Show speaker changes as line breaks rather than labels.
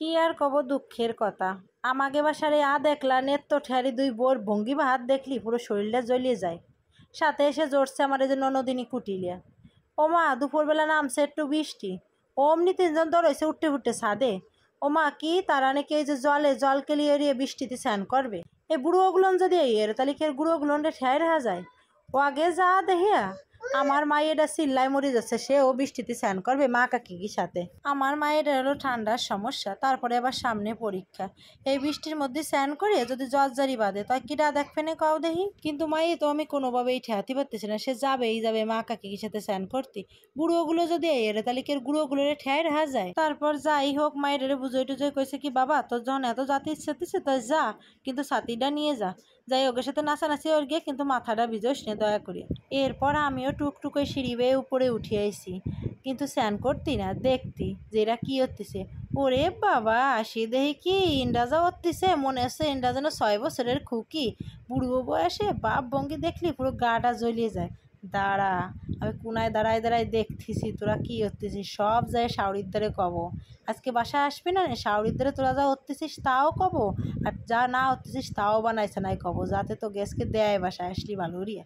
কি আর কব দুঃখের কথা। আমাকে বাসারে দেখলা নেত্য ঠেয়ারি দুই বোর ভঙ্গিমা হাত দেখলি পুরো শরীরটা জ্বলিয়ে যায়। সাথে এসে জড়ছে আমার এই যে ননদিনী কুটিলিয়া। ও মা দুপুরবেলা নামছে একটু বৃষ্টি, অমনি তিনজন দৌড়াইছে উঠতে উঠতে ছাদে। ও মা কি তারা নাকি এই যে জল কেলিয়ে এড়িয়ে বৃষ্টিতে স্নান করবে। এই বুড়োগুলোন যদি এর তাহলে কি আর বুড়োগুলোন ঠেয়াই রাখা যায়। ও আগে যা দেহিয়া আমার মায়ের চিল্লায় মরে যাচ্ছে, সেও বৃষ্টিতে স্নান করবে মা কাকির সাথে। আমার মায়ের হলো ঠান্ডার সমস্যা, তারপরে আবার সামনে পরীক্ষা। এই বৃষ্টির মধ্যে স্নান করে যদি জ্বরজারি বাঁধে তাই কিরা দেখবে না কাউ দেখি। কিন্তু মায়ে তো আমি কোনোভাবেই ঠেয়াতে পারতেছি না, সে যাবে মা কাকির সাথে স্নান করতে। বুড়োগুলো যদি এরে তাহলে কি গুঁড়োগুলোর ঠেয়াই রাখা যায়। তারপর যাই হোক মায়ের বুঝোই টুজোই কইছে কি বাবা তোর যখন এত জাতি ইচ্ছাতেছে তাই যা, কিন্তু ছাতিটা নিয়ে যা। যাই ওকে সাথে নাচানাচি ওর গিয়ে, কিন্তু মাথাটা ভিজোস নে দয়া করি। এরপর আমিও টুকটুক ওই সিঁড়ি বেয়ে উপরে উঠে আইছি, কিন্তু স্নান করতি না দেখতি যে এরা কি হতেছে। ওরে বাবা আসি দেখি কি ইন্ডাজা হতেছে, মনে হচ্ছে ইন্ডা যেন 6 বছরের খুকি। বুড়ো বয়সে বাপ ভঙ্গি দেখলি পুরো গাটা জ্বলিয়ে যায়। দাঁড়া, আমি কোনায় দাঁড়ায় দেখতেছি তোরা কি হতেছিস, সব যায় শাওরির দ্বারে কব। আজকে বাসায় আসবি না শাওরির দ্বারে তোরা যা হতেছিস তাও কব, আর যা না হতেছিস তাও বানাইছে নাই কব, যাতে তো গ্যাসকে দেয় বাসায় আসলি ভালো রিয়া।